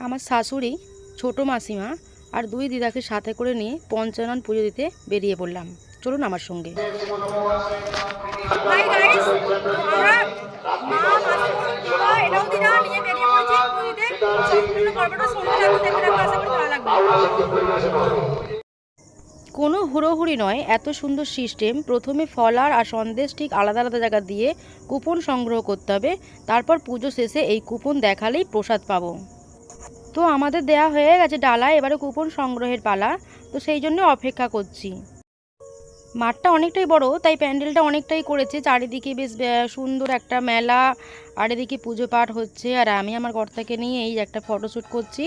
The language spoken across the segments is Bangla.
আমার শাশুড়ি, ছোটো মাসিমা আর দুই দিদাকে সাথে করে নিয়ে পঞ্চানন পুজো দিতে বেরিয়ে পড়লাম। চলুন আমার সঙ্গে। কোনো হুড়োহুড়ি নয়, এত সুন্দর সিস্টেম। প্রথমে ফলার আর সন্দেশ ঠিক আলাদা আলাদা জায়গা দিয়ে কুপন সংগ্রহ করতে হবে, তারপর পুজো শেষে এই কুপন দেখালেই প্রসাদ পাবো। তো আমাদের দেয়া হয়ে গেছে ডালা, এবারে কুপন সংগ্রহের পালা। তো সেই জন্য অপেক্ষা করছি। মাঠটা অনেকটাই বড়, তাই প্যান্ডেলটা অনেকটাই করেছে। চারিদিকে বেশ সুন্দর একটা মেলা, আর এদিকে পুজো পাঠ হচ্ছে। আর আমি আমার কর্তাকে নিয়ে এই একটা ফটোশ্যুট করছি,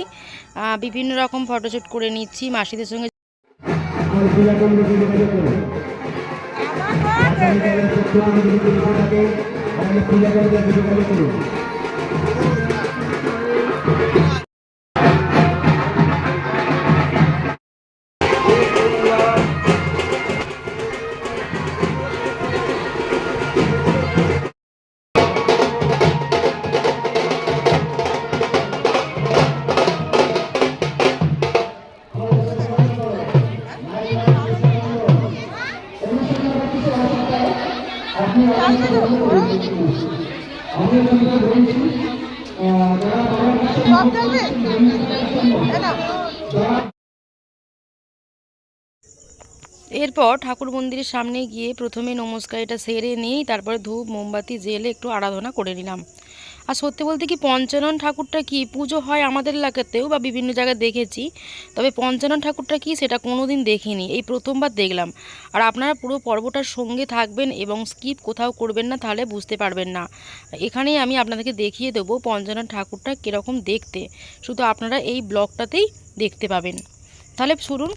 বিভিন্ন রকম ফটোশ্যুট করে নিচ্ছি মাসিদের সঙ্গে। এরপর ঠাকুর মন্দিরের সামনে গিয়ে প্রথমে নমস্কার এটা সেরে নিই, তারপরে ধূপ মোমবাতি জেলে একটু আরাধনা করে নিলাম। আর সত্যি বলতে কি, পঞ্চানন ঠাকুরটা কি পুজো হয় আমাদের এলাকাতেও বা বিভিন্ন জায়গায় দেখেছি, তবে পঞ্চানন ঠাকুরটা কি সেটা কোনো দিন দেখিনি, এই প্রথমবার দেখলাম। আর আপনারা পুরো পর্বটার সঙ্গে থাকবেন এবং স্কিপ কোথাও করবেন না, তাহলে বুঝতে পারবেন না। এখানেই আমি আপনাদেরকে দেখিয়ে দেবো পঞ্চানন ঠাকুরটা কীরকম দেখতে, শুধু আপনারা এই ব্লগটাতেই দেখতে পাবেন। তাহলে শুনুন,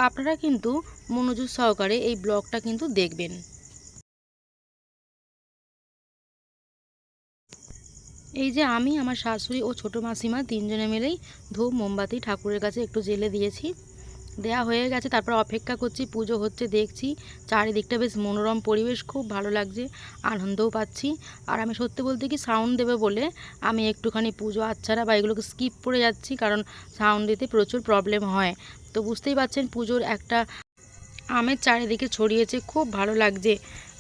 আপনারা কিন্তু মনোযোগ সহকারে এই ব্লগটা কিন্তু দেখবেন। এই যে আমি, আমার শাশুড়ি ও ছোটো মাসিমা তিনজনে মিলেই ধূপ মোমবাতি ঠাকুরের কাছে একটু জেলে দিয়েছি। দেয়া হয়ে গেছে, তারপর অপেক্ষা করছি। পুজো হচ্ছে দেখছি, চারিদিকটা বেশ মনোরম পরিবেশ, খুব ভালো লাগছে, আনন্দও পাচ্ছি। আর আমি সত্যি বলতে কি, সাউন্ড দেবে বলে আমি একটুখানি পুজো আচ্ছারা বা এগুলোকে স্কিপ করে যাচ্ছি, কারণ সাউন্ড দিতে প্রচুর প্রবলেম হয়। তো বুঝতেই পারছেন পুজোর একটা আমের চারিদিকে ছড়িয়েছে, খুব ভালো লাগছে।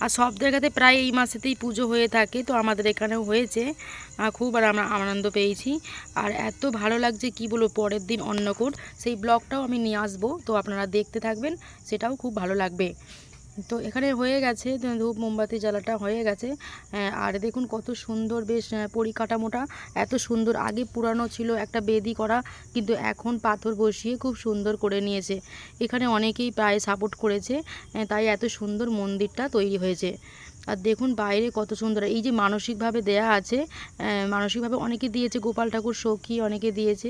আর সব জায়গাতে প্রায় এই মাসেতেই পুজো হয়ে থাকে, তো আমাদের এখানেও হয়েছে, খুব আর আমরা আনন্দ পেয়েছি। আর এত ভালো লাগছে কি বলবো, পরের দিন অন্নকূট, সেই ব্লগটাও আমি নিয়ে আসবো, তো আপনারা দেখতে থাকবেন, সেটাও খুব ভালো লাগবে। তো এখানে হয়ে গেছে, ধূপ মোমবাতি জ্বালাটা হয়ে গেছে। আর দেখুন কত সুন্দর বেশ পরিকাঠামোটা, এত সুন্দর। আগে পুরানো ছিল একটা বেদি করা, কিন্তু এখন পাথর বসিয়ে খুব সুন্দর করে নিয়েছে। এখানে অনেকেই প্রায় সাপোর্ট করেছে, তাই এত সুন্দর মন্দিরটা তৈরি হয়েছে। আর দেখুন বাইরে কত সুন্দর, এই যে মানসিকভাবে দেয়া আছে, মানসিকভাবে অনেকে দিয়েছে, গোপাল ঠাকুর সখী অনেকে দিয়েছে।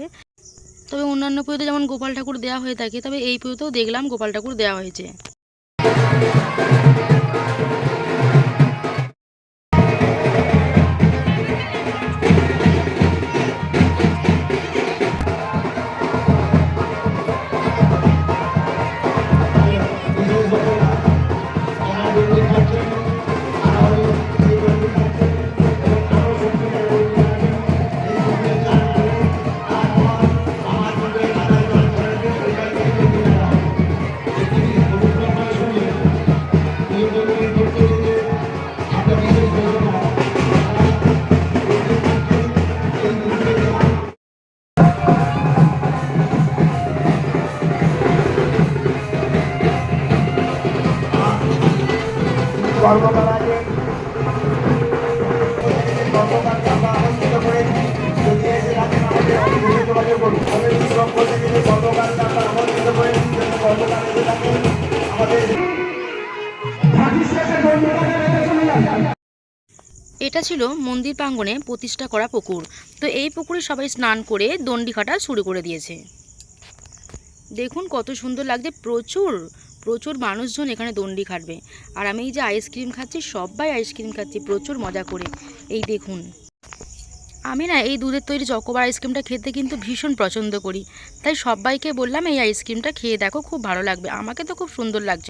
তবে অন্যান্য পুজোতে যেমন গোপাল ঠাকুর দেওয়া হয়ে থাকে, তবে এই পুজোতেও দেখলাম গোপাল ঠাকুর দেওয়া হয়েছে। এটা ছিল মন্দির প্রাঙ্গণে প্রতিষ্ঠা করা পুকুর। তো এই পুকুরে সবাই স্নান করে দণ্ডি কাটা শুরু করে দিয়েছে। দেখুন কত সুন্দর লাগছে, প্রচুর প্রচুর মানুষজন এখানে দণ্ডি খাটবে। আর আমি এই যে আইসক্রিম খাচ্ছি, সবাই আইসক্রিম খাচ্ছি প্রচুর মজা করে। এই দেখুন, আমি না এই দুধের তৈরি চকোবার আইসক্রিমটা খেতে কিন্তু ভীষণ পছন্দ করি, তাই সবাইকে বললাম এই আইসক্রিমটা খেয়ে দেখো, খুব ভালো লাগবে। আমাকে তো খুব সুন্দর লাগছে।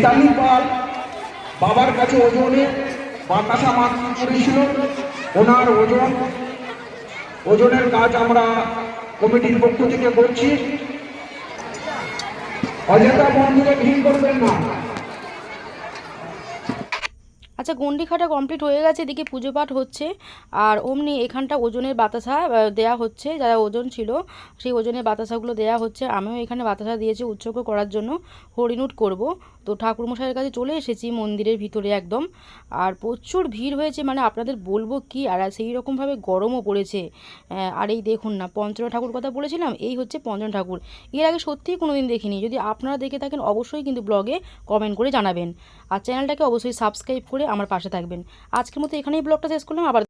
মিতালি পাল বাবার কাছে ওজনে বাতাসা মার্কিং করেছিল। ওনার ওজনের কাজ আমরা কমিটির পক্ষ থেকে করছি। অযথা বন্ধুকে ভিড় করবেন না। আচ্ছা, গন্ডি খাটা কমপ্লিট হয়ে গেছে, এদিকে পুজো পাঠ হচ্ছে। আর অমনি এখানটা ওজনের বাতাসা দেয়া হচ্ছে, যারা ওজন ছিল সেই ওজনের বাতাসাগুলো দেয়া হচ্ছে। আমিও এখানে বাতাসা দিয়েছি উৎসর্গ করার জন্য, হরিণুট করব। তো ঠাকুরমশাইয়ের কাছে চলে এসেছি মন্দিরের ভিতরে একদম। আর প্রচুর ভিড় হয়েছে, মানে আপনাদের বলবো কি, আর সেই রকমভাবে গরমও পড়েছে। আর এই দেখুন না, পঞ্চনা ঠাকুর কথা বলেছিলাম, এই হচ্ছে পঞ্চনা ঠাকুর। এর আগে সত্যিই কোনো দিন দেখিনি। যদি আপনারা দেখে থাকেন অবশ্যই কিন্তু ব্লগে কমেন্ট করে জানাবেন। আর চ্যানেলটাকে অবশ্যই সাবস্ক্রাইব করে আমার পাশে থাকবেন। আজকের মতো এখানেই ব্লগটা শেষ করলাম, আবার